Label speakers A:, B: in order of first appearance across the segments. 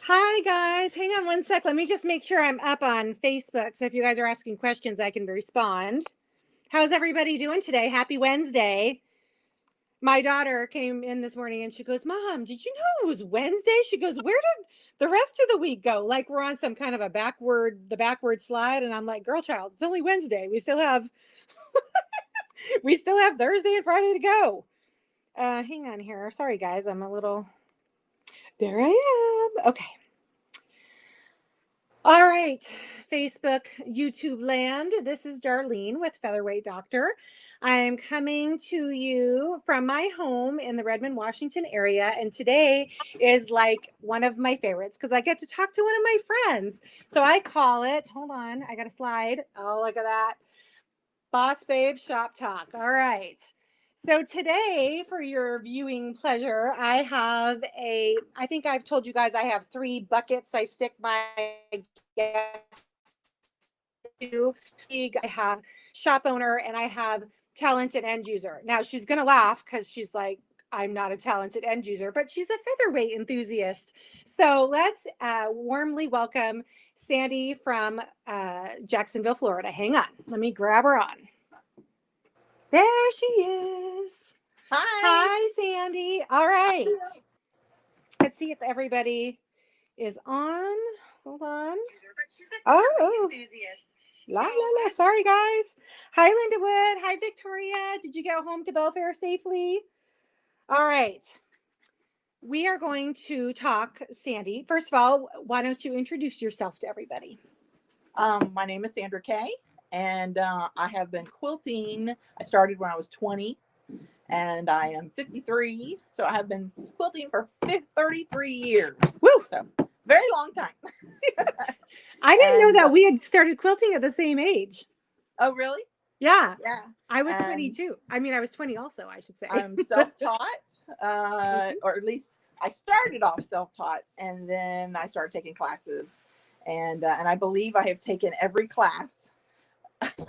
A: Hi guys, hang on one sec. Let me just make sure I'm up on Facebook. So if you guys are asking questions, I can respond. How's everybody doing today? Happy Wednesday. My daughter came in this morning and she goes, Mom, did you know it was Wednesday? She goes, Where did the rest of the week go? Like we're on some kind of the backward slide. And I'm like, Girl, child, it's only Wednesday. We still have Thursday and Friday to go. Hang on here. Sorry guys, there I am. Okay. All right, Facebook, YouTube land. This is Darlene with Featherweight Doctor. I am coming to you from my home in the Redmond, Washington area. And today is like one of my favorites because I get to talk to one of my friends. So I call it, hold on, I got a slide. Oh, look at that. Boss Babe Shop Talk. All right. So today, for your viewing pleasure, I think I've told you guys I have 3 buckets I stick my guests to. I have shop owner and I have talented end user. Now she's going to laugh because she's like, I'm not a talented end user, but she's a featherweight enthusiast. So let's warmly welcome Sandy from Jacksonville, Florida. Hang on. Let me grab her on. There she is.
B: Hi.
A: Hi, Sandy. All right. Let's see if everybody is on. Hold on. Oh, la la la. Sorry, guys. Hi, Linda Wood. Hi, Victoria. Did you get home to Belfair safely? All right. We are going to talk, Sandy. First of all, why don't you introduce yourself to everybody?
B: My name is Sandra Kaye, and I have been quilting. I started when I was 20, and I am 53. So I have been quilting for 33 years.
A: Woo!
B: So very long time.
A: I didn't know
B: And
A: that we had started quilting at the same age.
B: oh, really?
A: Yeah.
B: Yeah.
A: I was
B: And
A: 22. I mean, I was 20 also, I should say.
B: I'm self-taught,
A: Me too.
B: or at least I started off self-taught, and then I started taking classes, and I believe I have taken every class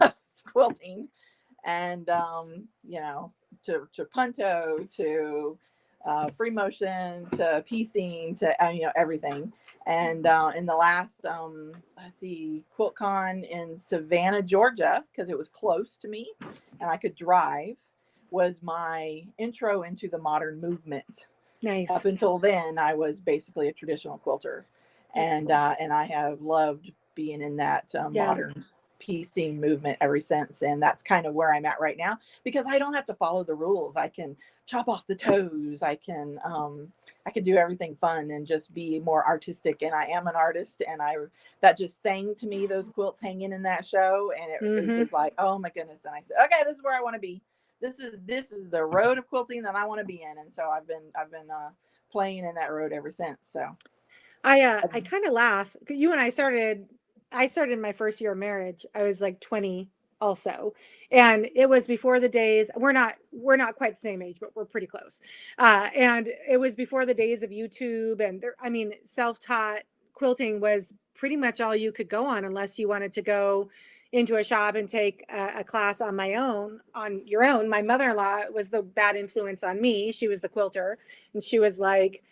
B: of quilting, and to punto, to free motion, to piecing, to everything. And in the last let's see, QuiltCon in Savannah, Georgia, because it was close to me and I could drive, was my intro into the modern movement.
A: Nice.
B: Up until then, I was basically a traditional quilter,
A: That's
B: and
A: cool.
B: and I have loved being in that
A: Yeah.
B: modern piecing movement ever since. And that's kind of where I'm at right now, because I don't have to follow the rules. I can chop off the toes. I can do everything fun and just be more artistic. And I am an artist, and I that just sang to me, those quilts hanging in that show, and it
A: Mm-hmm.
B: was like, oh my goodness. And I said, okay, this is where I want to be. This is the road of quilting that I want to be in. And so I've been playing in that road ever since. So
A: I kind of laugh. You and I started my first year of marriage. I was like 20 also. And it was before the days, we're not quite the same age, but we're pretty close. And it was before the days of YouTube and I mean, self-taught quilting was pretty much all you could go on unless you wanted to go into a shop and take a class on your own. My mother-in-law was the bad influence on me. She was the quilter and she was like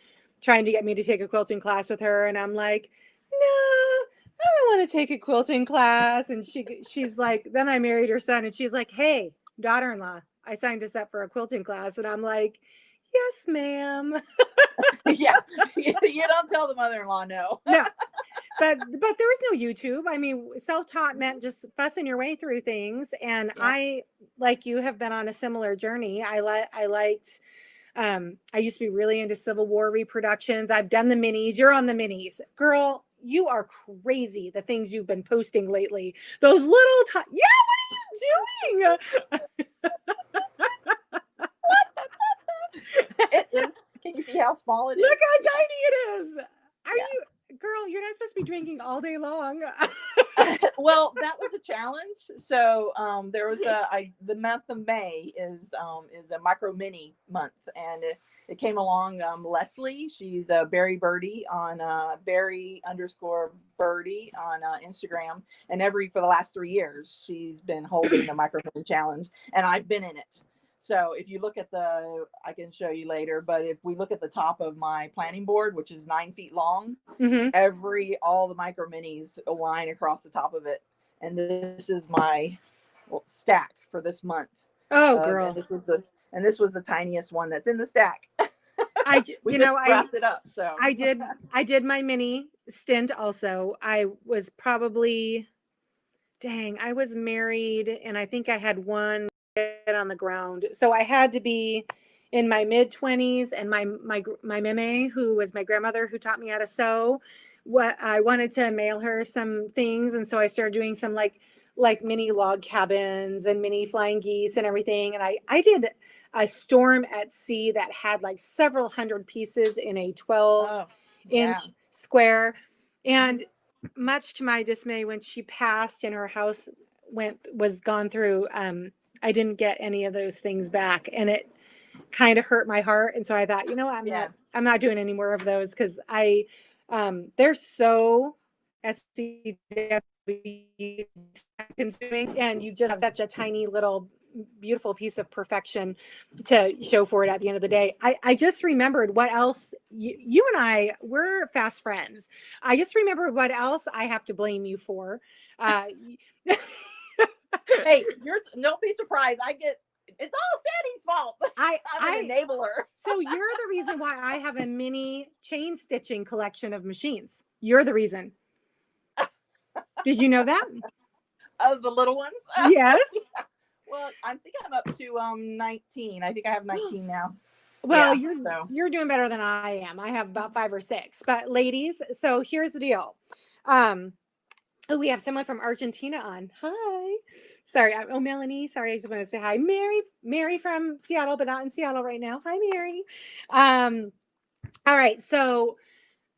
A: trying to get me to take a quilting class with her, and I'm like, no, I don't want to take a quilting class. And she's like, then I married her son, and she's like, hey, daughter-in-law, I signed us up for a quilting class. And I'm like, yes, ma'am.
B: yeah, you don't tell the mother-in-law no.
A: No, but there was no YouTube. I mean, self-taught meant just fussing your way through things. And
B: Yeah.
A: I, like you, have been on a similar journey. I liked I used to be really into Civil War reproductions. I've done the minis. You're on the minis. Girl, you are crazy. The things you've been posting lately. Those little yeah, what are you doing?
B: It is. Can you see how small it
A: Look
B: is?
A: how tiny it is. Are
B: Yeah.
A: you girl, you're not supposed to be drinking all day long.
B: Well, that was a challenge. So there was the month of May is a micro mini month, and it came along. Leslie, she's a Berry Birdie on Berry underscore Birdie on Instagram, and for the last 3 years she's been holding the micro mini challenge, and I've been in it. So if you look at I can show you later, but if we look at the top of my planning board, which is 9 feet long,
A: Mm-hmm.
B: all the micro minis align across the top of it. And this is my stack for this month.
A: Oh,
B: And
A: girl.
B: this was the tiniest one that's in the stack. We
A: You
B: just
A: know,
B: wrapped it up. So
A: I did my mini stint also. I was probably, dang, I was married and I think I had one kid on the ground. So I had to be in my mid 20s, and my meme, who was my grandmother who taught me how to sew, what I wanted to mail her some things, and so I started doing some like mini log cabins and mini flying geese and everything. And I did a storm at sea that had like several hundred pieces in a 12-inch square. And much to my dismay, when she passed and her house was gone through, I didn't get any of those things back, and it kind of hurt my heart. And so I thought, you know what, I'm not doing any more of those, because they're so SCW consuming, and you just have such a tiny little beautiful piece of perfection to show for it at the end of the day. I just remembered what else you and I, we're fast friends. I just remembered what else I have to blame you for.
B: Hey, don't be surprised. It's all Sandy's fault. I'm an enabler.
A: So you're the reason why I have a mini chain stitching collection of machines. You're the reason. Did you know that?
B: Of the little ones?
A: Yes.
B: Well, I think I'm up to 19. I think I have 19 now.
A: Well, you're doing better than I am. I have about 5 or 6. But ladies, so here's the deal. We have someone from Argentina on. Hi. Sorry. Melanie. Sorry. I just want to say hi. Mary from Seattle, but not in Seattle right now. Hi, Mary. All right. So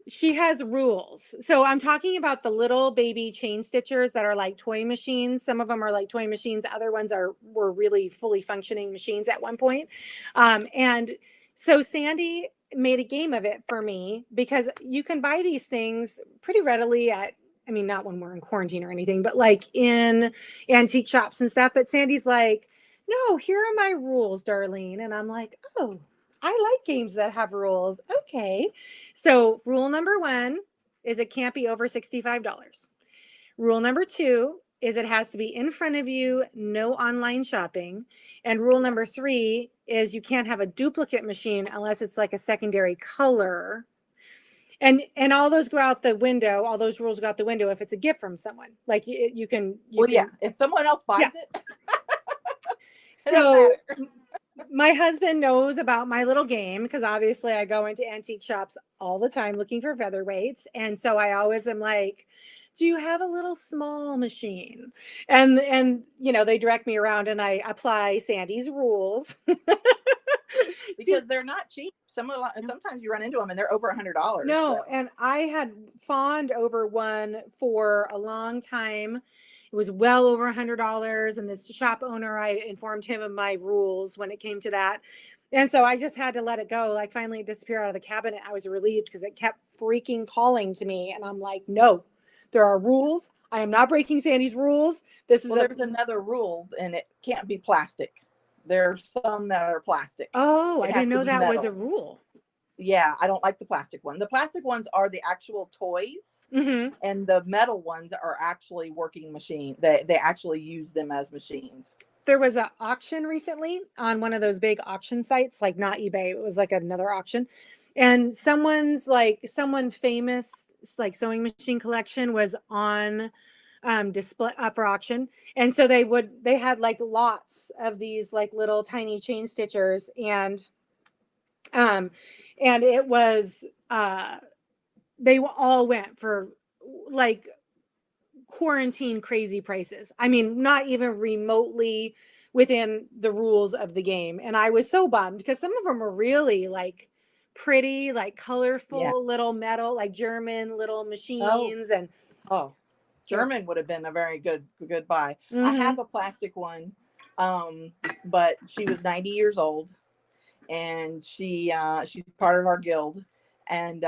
A: she has rules. So I'm talking about the little baby chain stitchers that are like toy machines. Some of them are like toy machines. Other ones were really fully functioning machines at one point. And so Sandy made a game of it for me, because you can buy these things pretty readily not when we're in quarantine or anything, but like in antique shops and stuff. But Sandy's like, no, here are my rules, Darlene. And I'm like, oh, I like games that have rules. Okay. So rule number 1 is it can't be over $65. Rule number 2 is it has to be in front of you, no online shopping. And rule number 3 is you can't have a duplicate machine unless it's like a secondary color. And all those go out the window. All those rules go out the window if it's a gift from someone. Like you can.
B: If someone else buys it.
A: So my husband knows about my little game, because obviously I go into antique shops all the time looking for featherweights. And so I always am like, do you have a little small machine? And they direct me around, and I apply Sandy's rules.
B: Because they're not cheap. Sometimes you run into them and they're over $100.
A: No,
B: so.
A: And I had fawned over one for a long time. It was well over $100. And this shop owner, I informed him of my rules when it came to that. And so I just had to let it go. Like finally it disappeared out of the cabinet. I was relieved, because it kept freaking calling to me. And I'm like, no, there are rules. I am not breaking Sandy's rules. There's
B: another rule, and it can't be plastic. There's some that are plastic.
A: Oh, I didn't know that was a rule.
B: Yeah, I don't like the plastic one. The plastic ones are the actual toys, and the metal ones are actually working machines. They actually use them as machines.
A: There was an auction recently on one of those big auction sites, like not eBay. It was like another auction. And someone famous, like sewing machine collection was on display for auction. And so they had like lots of these like little tiny chain stitchers, and it was they all went for like quarantine crazy prices. I mean, not even remotely within the rules of the game. And I was so bummed, because some of them were really like pretty, like colorful little metal, like German little machines.
B: German would have been a very good buy. I have a plastic one, but she was 90 years old, and she's part of our guild, and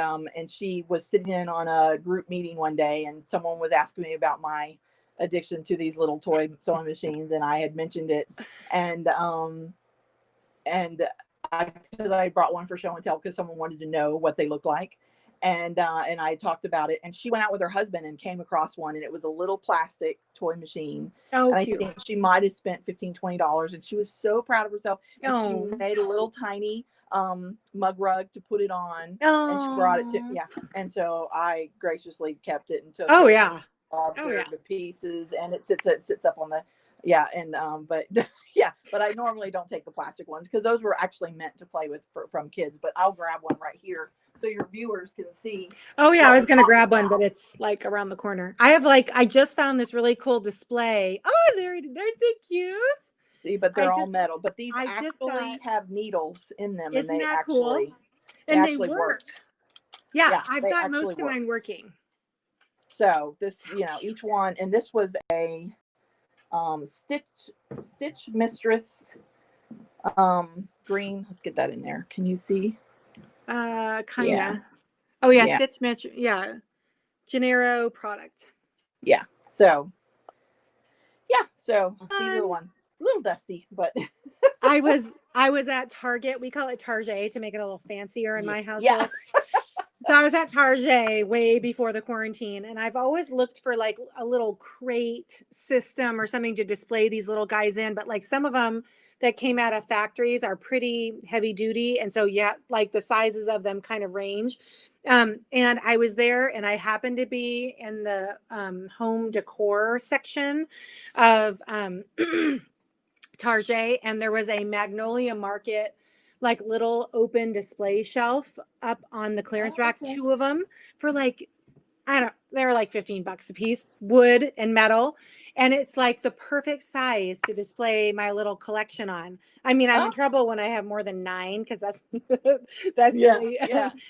B: she was sitting in on a group meeting one day, and someone was asking me about my addiction to these little toy sewing machines, and I had mentioned it, and and because I brought one for show and tell because someone wanted to know what they looked like. And I talked about it, and she went out with her husband and came across one, and it was a little plastic toy machine.
A: Oh,
B: And I
A: cute.
B: think she might have spent $15-20, and she was so proud of herself. And she
A: Oh.
B: made a little tiny mug rug to put it on, and she brought it to
A: Oh.
B: yeah. And so I graciously kept it and took
A: Oh,
B: it
A: yeah.
B: all
A: Oh, yeah.
B: to pieces, and it sits up on the yeah. And but yeah, but I normally don't take the plastic ones because those were actually meant to play with from kids. But I'll grab one right here so your viewers can see.
A: Oh, yeah. I was going to grab one,
B: about.
A: but it's like around the corner. I just found this really cool display. Oh, they're cute.
B: See, but they're all metal. But these
A: I just
B: actually
A: thought,
B: have needles in them, and
A: isn't
B: they
A: that cool?
B: actually
A: And they work. Yeah,
B: Yeah,
A: I've
B: they
A: got
B: actually
A: most of mine working.
B: So this,
A: So
B: you know,
A: cute.
B: each one, and this was a Stitch Mistress green. Let's get that in there. Can you see?
A: Kinda.
B: Yeah.
A: Oh, yeah,
B: Yeah.
A: Stitch Mitch. Yeah. Gennaro product.
B: Yeah. So these are the
A: Fun.
B: ones. A little dusty, but
A: I was at Target. We call it Target to make it a little fancier in my
B: yeah.
A: household. So I was at Target way before the quarantine, and I've always looked for like a little crate system or something to display these little guys in. But like some of them that came out of factories are pretty heavy duty. And so, yeah, like the sizes of them kind of range. And I was there and I happened to be in the home decor section of Target, and there was a Magnolia Market like little open display shelf up on the clearance rack,
B: Okay.
A: 2 of them for like, they were like $15 a piece, wood and metal. And it's like the perfect size to display my little collection on. I mean, I'm in trouble when I have more than 9 because that's the only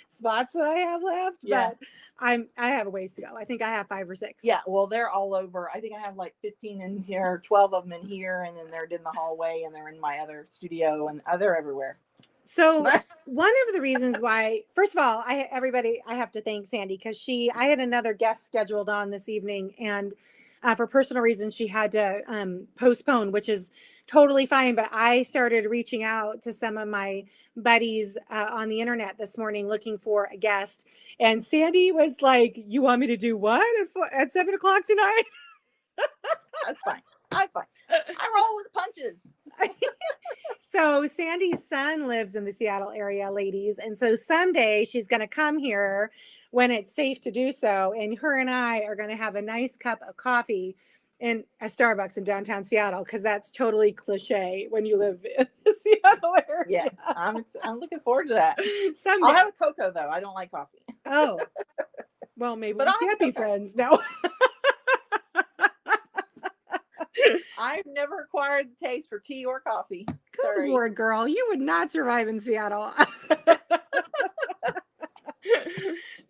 A: spots that I have left.
B: Yeah.
A: But I have a ways to go. I think I have 5 or 6.
B: Yeah, well, they're all over. I think I have like 15 in here, 12 of them in here, and then they're in the hallway, and they're in my other studio, and they're everywhere.
A: So one of the reasons why, first of all, I have to thank Sandy because I had another guest scheduled on this evening, and for personal reasons, she had to postpone, which is totally fine. But I started reaching out to some of my buddies on the internet this morning looking for a guest, and Sandy was like, "You want me to do what at 7:00 tonight?"
B: That's fine. I'm fine. I roll with punches.
A: So Sandy's son lives in the Seattle area, ladies. And so someday she's going to come here when it's safe to do so. And her and I are going to have a nice cup of coffee in a Starbucks in downtown Seattle, because that's totally cliche when you live in the Seattle area.
B: Yeah, I'm looking forward to that.
A: Someday.
B: I'll have a cocoa, though. I don't like coffee.
A: Oh, well, maybe
B: But
A: we can't be friends. No.
B: I've never acquired the taste for tea or coffee.
A: Good
B: Sorry.
A: Lord, girl, you would not survive in Seattle.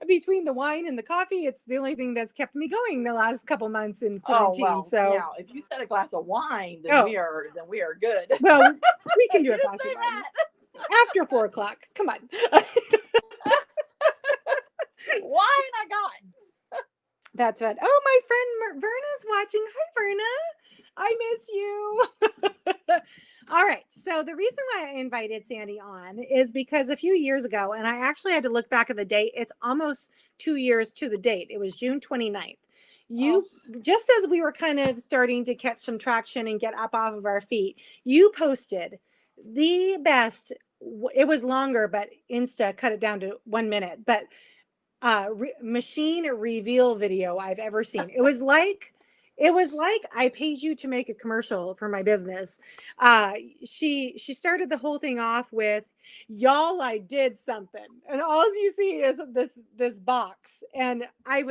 A: Between the wine and the coffee, it's the only thing that's kept me going the last couple months in quarantine.
B: Oh, well,
A: so
B: yeah, if you said a glass of wine, then we are good.
A: Well, we can do a glass of wine
B: that.
A: after 4:00. Come on.
B: Wine I got.
A: That's what. Oh, my friend Verna's watching. Hi, Verna. I miss you. All right. So the reason why I invited Sandy on is because a few years ago, and I actually had to look back at the date. It's almost 2 years to the date. It was June 29th. Just as we were kind of starting to catch some traction and get up off of our feet, you posted the best. It was longer, but Insta cut it down to 1 minute. But machine reveal video I've ever seen. It was like I paid you to make a commercial for my business. She started the whole thing off with, "Y'all, I did something," and all you see is this box. And I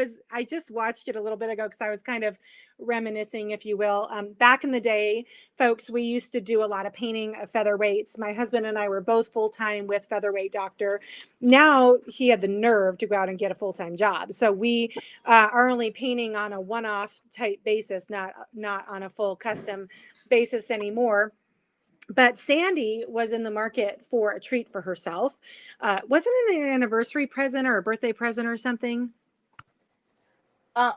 A: just watched it a little bit ago because I was kind of reminiscing, if you will. Back in the day, folks, we used to do a lot of painting of featherweights. My husband and I were both full-time with Featherweight Doctor. Now he had the nerve to go out and get a full-time job. So we are only painting on a one-off type basis, not on a full custom basis anymore. But Sandy was in the market for a treat for herself. Wasn't it an anniversary present or a birthday present or something?
B: No,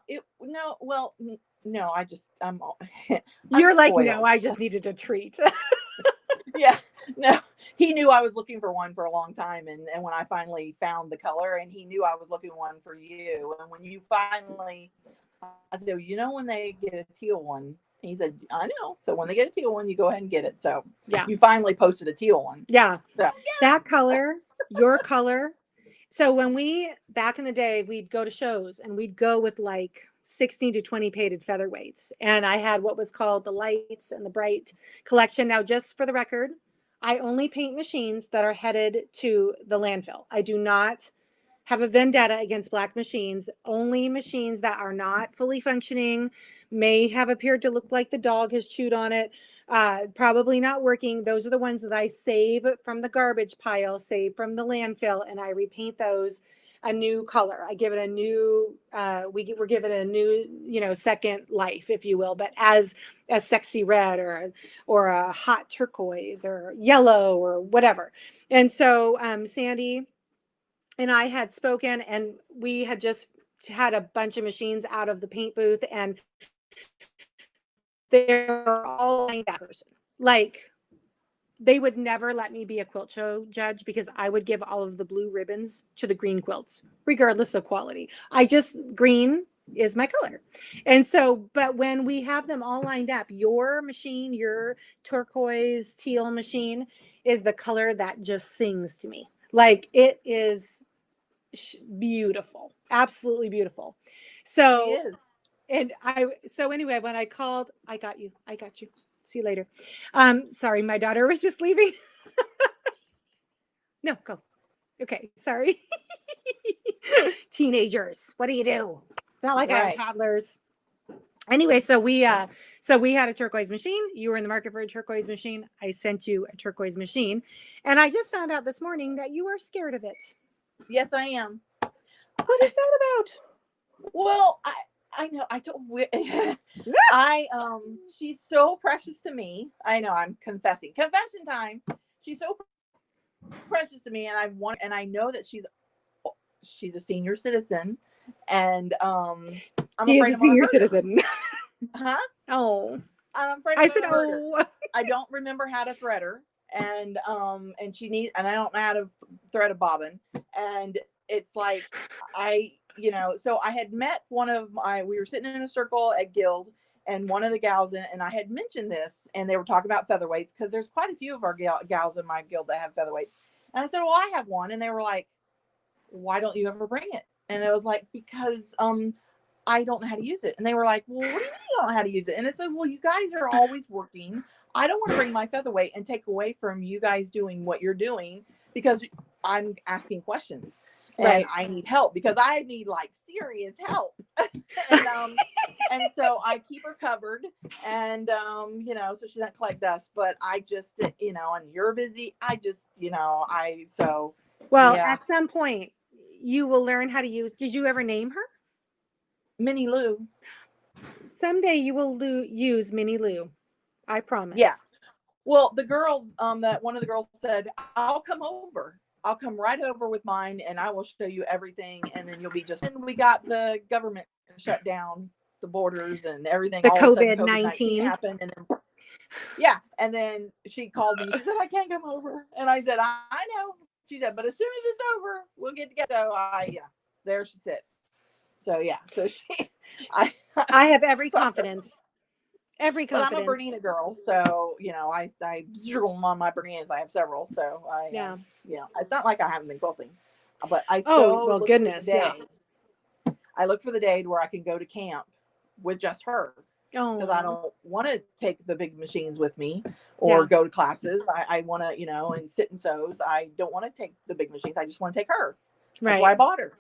B: I'm
A: You're like,
B: spoiled.
A: no, I just needed a treat.
B: Yeah, no, he knew I was looking for one for a long time, and when I finally found the color, and he knew I was looking one for you, and when you finally, I said, you know, when they get a teal one, he said, I know. So when they get a teal one, you go ahead and get it. So
A: Yeah.
B: you finally posted a teal one.
A: Yeah.
B: So
A: That color, your color. So when back in the day, we'd go to shows and we'd go with like 16 to 20 painted featherweights. And I had what was called the lights and the bright collection. Now, just for the record, I only paint machines that are headed to the landfill. I do not have a vendetta against black machines. Only machines that are not fully functioning, may have appeared to look like the dog has chewed on it, probably not working. Those are the ones that I save from the garbage pile, save from the landfill, and I repaint those a new color. I give it a new, we're giving it a new, second life, if you will, but as a sexy red or a hot turquoise or yellow or whatever. And so Sandy and I had spoken, and we had just had a bunch of machines out of the paint booth, and they're all lined up. Like, they would never let me be a quilt show judge because I would give all of the blue ribbons to the green quilts, regardless of quality. Green is my color. And so, but when we have them all lined up, your machine, your turquoise teal machine is the color that just sings to me. Like, it is beautiful, absolutely beautiful. So, so anyway, when I called, I got you. See you later. Sorry, my daughter was just leaving. No, go. Okay, sorry. Teenagers, what do you do? It's not like I have toddlers. Anyway, so we had a turquoise machine. You were in the market for a turquoise machine. I sent you a turquoise machine, and I just found out this morning that you are scared of it.
B: Yes, I am.
A: What is that about?
B: Well, I know. I don't. She's so precious to me. I know. I'm confessing. Confession time. She's so precious to me, and I know that she's a senior citizen, and I'm
A: afraid of a senior citizen.
B: Huh?
A: Oh,
B: I'm afraid. I said, oh. I don't remember how to thread her, and she needs, and I don't know how to thread a bobbin, and it's like so I had met we were sitting in a circle at Guild, and one of the gals and I had mentioned this, and they were talking about featherweights because there's quite a few of our gals in my guild that have featherweights, and I said, well, I have one, and they were like, why don't you ever bring it? And I was like, because I don't know how to use it. And they were like, well, what do you mean you don't know how to use it? And I said, well, you guys are always working. I don't want to bring my featherweight and take away from you guys doing what you're doing because I'm asking questions. Right. And I need help because I need like serious help. and so I keep her covered, and so she doesn't collect dust. But I just, and you're busy. I just,
A: at some point you will learn how to use. Did you ever name her?
B: Minnie Lou.
A: Someday you will use Minnie Lou. I promise.
B: Yeah. Well, the girl, that one of the girls said, I'll come over. I'll come right over with mine, and I will show you everything, and then you'll be just. And we got the government shut down, the borders and everything.
A: The COVID-19
B: happened, and then and then she called me. She said, I can't come over, and I said, I know. She said, but as soon as it's over, we'll get together. So there she sits. So so I
A: have every confidence. Every confidence.
B: But I'm a Bernina girl, so I struggle on my Berninas. I have several, so it's not like I haven't been quilting, but I
A: goodness,
B: I look for the day where I can go to camp with just her, because I don't want to take the big machines with me or go to classes. I want to and sit and sews. I don't want to take the big machines. I just want to take her. That's why I bought her,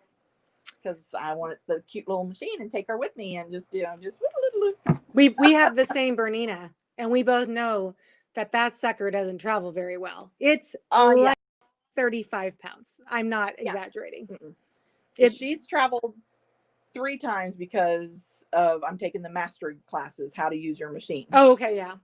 B: because I wanted the cute little machine and take her with me and just
A: We have the same Bernina, and we both know that sucker doesn't travel very well. It's like 35 pounds. I'm not exaggerating.
B: She's traveled 3 times because I'm taking the mastery classes, how to use your machine.
A: Oh, okay, yeah.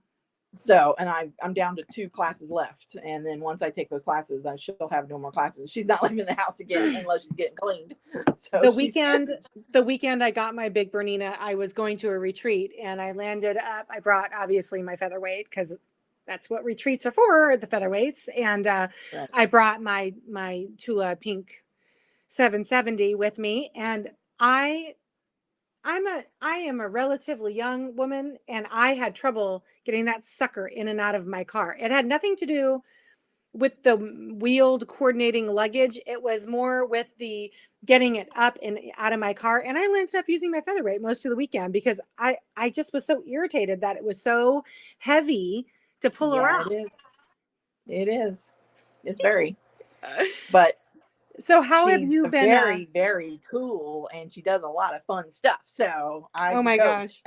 B: So, and I'm down to 2 classes left, and then once I take those classes, then she'll have no more classes. She's not leaving the house again unless she's getting cleaned. So the
A: weekend I got my big Bernina, I was going to a retreat, and I landed up. I brought obviously my featherweight because that's what retreats are for, the featherweights. And
B: Right.
A: I brought my Tula pink 770 with me, and I am a relatively young woman, and I had trouble getting that sucker in and out of my car. It had nothing to do with the wheeled coordinating luggage. It was more with the getting it up and out of my car. And I ended up using my featherweight most of the weekend because I just was so irritated that it was so heavy to pull
B: Yeah,
A: around.
B: it is. It is. It's very. But
A: So how have
B: she's
A: you been?
B: very, very cool, and she does a lot of fun stuff. So I
A: Oh
B: just
A: my
B: go.
A: gosh.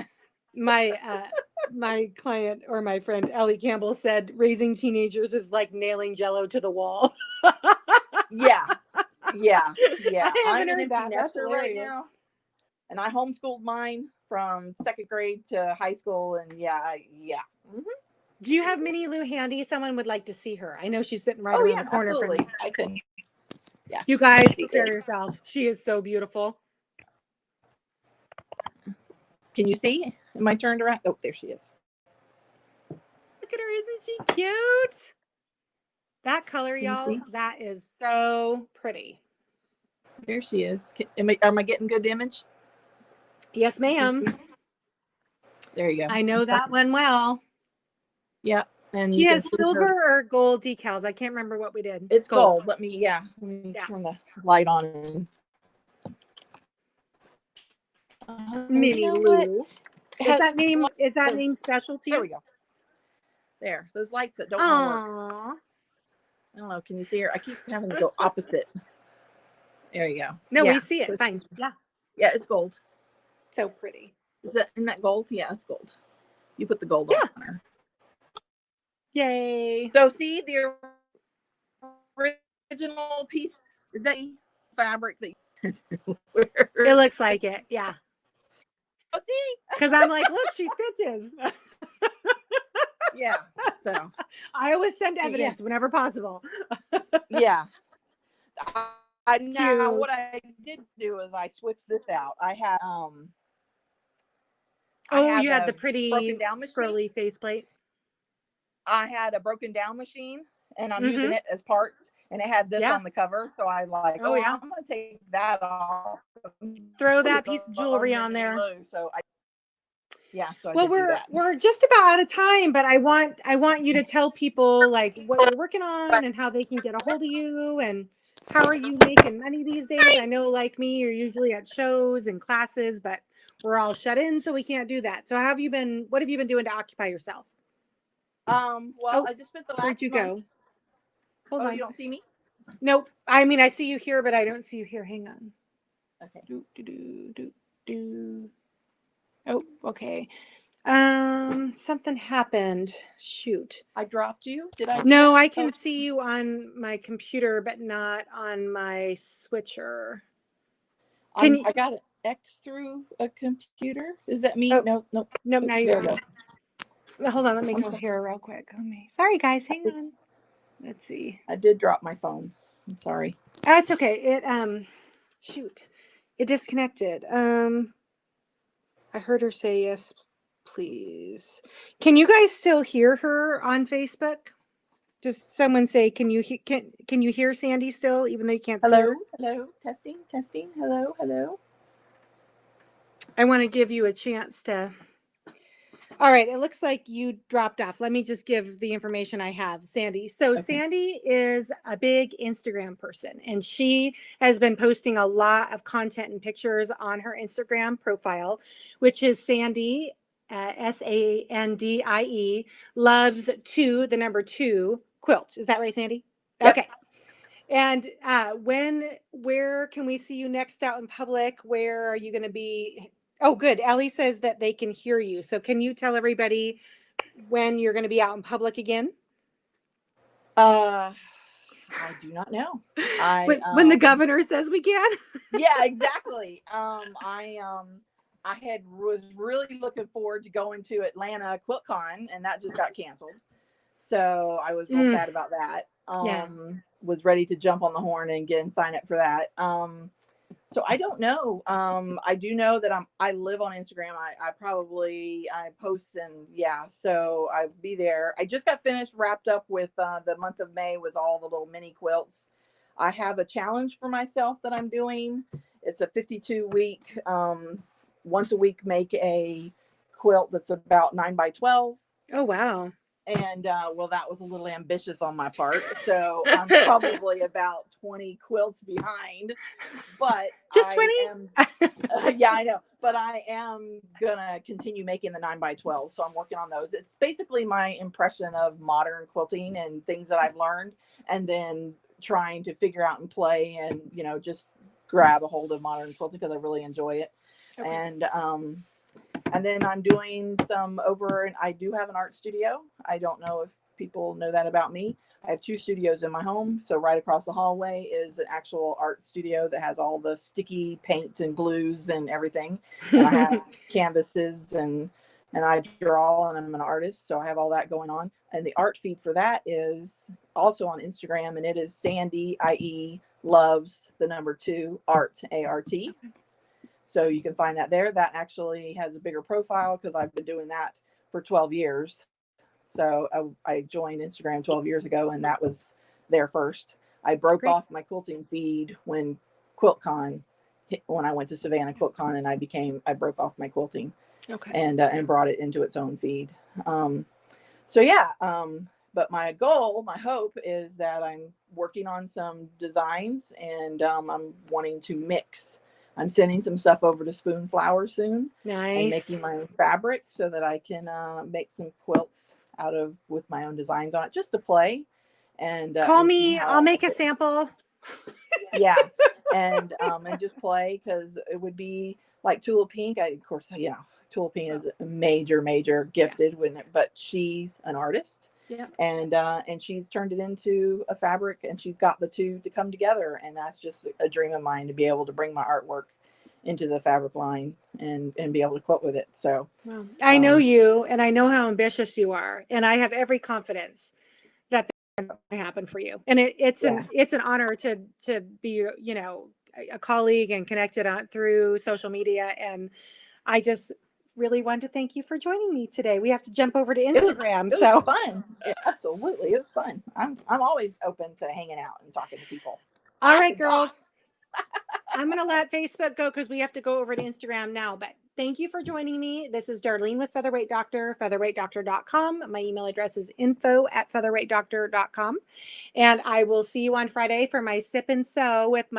A: My client or my friend Ellie Campbell said raising teenagers is like nailing jello to the wall.
B: Yeah, yeah.
A: I
B: I'm
A: haven't
B: an
A: heard
B: empty
A: that. That's
B: nester right
A: hilarious.
B: now, and I homeschooled mine from second grade to high school, and yeah. Mm-hmm.
A: Do you have Minnie Lou handy? Someone would like to see her. I know she's sitting right
B: Oh
A: around
B: yeah,
A: the corner from
B: absolutely.
A: me.
B: I can. Yes.
A: You guys
B: She
A: prepare
B: is.
A: yourself. She is so beautiful.
B: Can you see? Am I turned around? Oh, there she is.
A: Look at her. Isn't she cute? That color,
B: Can you
A: y'all,
B: see?
A: that is so pretty.
B: There she is. Am I getting good image?
A: Yes, ma'am.
B: There you go.
A: I know that one well.
B: Yeah. And
A: She
B: you can
A: has
B: see
A: silver
B: her.
A: or gold decals. I can't remember what we did.
B: It's gold. Let me turn the light on. And you
A: Minnie
B: know what?
A: Lou.
B: It
A: Is
B: has
A: that
B: those-
A: name special to
B: There
A: you?
B: we go. There, those lights that don't want to work.
A: Aww.
B: I don't know. Can you see her? I keep having to go opposite. There you go.
A: No,
B: Yeah.
A: we see it. Fine. Yeah.
B: Yeah, it's gold.
A: So pretty.
B: Isn't that gold? Yeah, it's gold. You put the gold on her.
A: Yay.
B: So see the original piece. Is that fabric that you wear?
A: It looks like it. Yeah.
B: Oh, see?
A: Because I'm like, look, she stitches.
B: Yeah. So
A: I always send evidence whenever possible.
B: yeah. Now
A: Cute.
B: what I did do is I switched this out. I had
A: You had the pretty
B: broken down machine.
A: scrolly faceplate.
B: I had a broken down machine, and I'm using
A: Mm-hmm.
B: it as parts, and it had this
A: Yeah.
B: on the cover. So I like,
A: Oh, yeah.
B: I'm gonna take that off.
A: Throw that piece of jewelry on there.
B: So I
A: Well,
B: did do that.
A: we're just about out of time, but I want you to tell people like what you're working on and how they can get a hold of you, and how are you making money these days? I know, like me, you're usually at shows and classes, but we're all shut in, so we can't do that. So what have you been doing to occupy yourself?
B: Well, I just spent the last
A: Where'd you
B: month.
A: go? Hold on.
B: You don't see me?
A: Nope. I mean, I see you here, but I don't see you here. Hang on.
B: Okay.
A: Oh, okay. Something happened. Shoot.
B: I dropped you. Did I?
A: No, I can see you on my computer, but not on my switcher.
B: I got an X through a computer. Is that me?
A: Oh.
B: No.
A: Nope. Now you
B: There we
A: go. Hold on. Let me go here real quick. Sorry, guys. Hang on. Let's see.
B: I did drop my phone. I'm sorry.
A: Oh, it's okay. Shoot. It disconnected. I heard her say yes, please. Can you guys still hear her on Facebook? Just someone say, can you hear Sandy still, even though you can't see her?
B: Hello. Testing. Hello.
A: I want to give you a chance to. All right, it looks like you dropped off. Let me just give the information I have, Sandy. So
B: Okay.
A: Sandy is a big Instagram person, and she has been posting a lot of content and pictures on her Instagram profile, which is Sandy, Sandie, loves the number 2 quilt. Is that right, Sandy?
B: Yep.
A: Okay. And where can we see you next out in public? Where are you going to be? Oh, good. Ellie says that they can hear you. So can you tell everybody when you're going to be out in public again?
B: I do not know.
A: When the governor says we can?
B: Yeah, exactly. I was really looking forward to going to Atlanta QuiltCon, and that just got canceled. So I was real sad about that. Was ready to jump on the horn and sign up for that. So I don't know. I do know that I live on Instagram. I post, and yeah, so I'll be there. I just got finished wrapped up with the month of May with all the little mini quilts. I have a challenge for myself that I'm doing. It's a 52-week, once a week make a quilt that's about 9 by 12.
A: Oh, wow.
B: And well, that was a little ambitious on my part. So I'm probably about 20 quilts behind, but
A: Just
B: I
A: 20?
B: am, yeah, I know, but I am gonna continue making the 9 by 12. So I'm working on those. It's basically my impression of modern quilting and things that I've learned, and then trying to figure out and play and, just grab a hold of modern quilting because I really enjoy it.
A: Okay.
B: And then I'm doing some over, and I do have an art studio. I don't know if people know that about me. I have 2 studios in my home. So right across the hallway is an actual art studio that has all the sticky paints and glues and everything. And I have canvases, and I draw, and I'm an artist. So I have all that going on. And the art feed for that is also on Instagram, and it is Sandy, IE, loves the number 2 art, ART. So you can find that there. That actually has a bigger profile because I've been doing that for 12 years. So I joined Instagram 12 years ago, and that was there first. I broke
A: Great.
B: off my quilting feed when QuiltCon hit, when I went to Savannah QuiltCon, and I broke off my quilting
A: Okay.
B: and brought it into its own feed. So yeah, but my goal, my hope is that I'm working on some designs, and I'm wanting to mix. I'm sending some stuff over to Spoon Flower soon and
A: Nice.
B: making my own fabric so that I can make some quilts out of with my own designs on it, just to play
A: Call
B: and see
A: me.
B: how
A: I'll
B: I
A: make
B: like
A: a
B: it.
A: sample.
B: Yeah, and just play, because it would be like Tula Pink. Of course, Tula Pink is a major gifted with it, but she's an artist.
A: Yeah.
B: And she's turned it into a fabric, and she's got the two to come together, and that's just a dream of mine, to be able to bring my artwork into the fabric line and be able to quilt with it. So
A: Well, I know you, and I know how ambitious you are, and I have every confidence that that's going to happen for you. And it's
B: yeah,
A: an honor to be a colleague and connected on through social media. And I just really want to thank you for joining me today. We have to jump over to Instagram.
B: it was
A: So
B: fun. Absolutely, it was fun. I'm always open to hanging out and talking to people.
A: all
B: I
A: right,
B: can talk.
A: girls. I'm going to let Facebook go because we have to go over to Instagram now. But thank you for joining me. This is Darlene with Featherweight Doctor, featherweightdoctor.com. My email address is info@featherweightdoctor.com. And I will see you on Friday for my sip and sew with my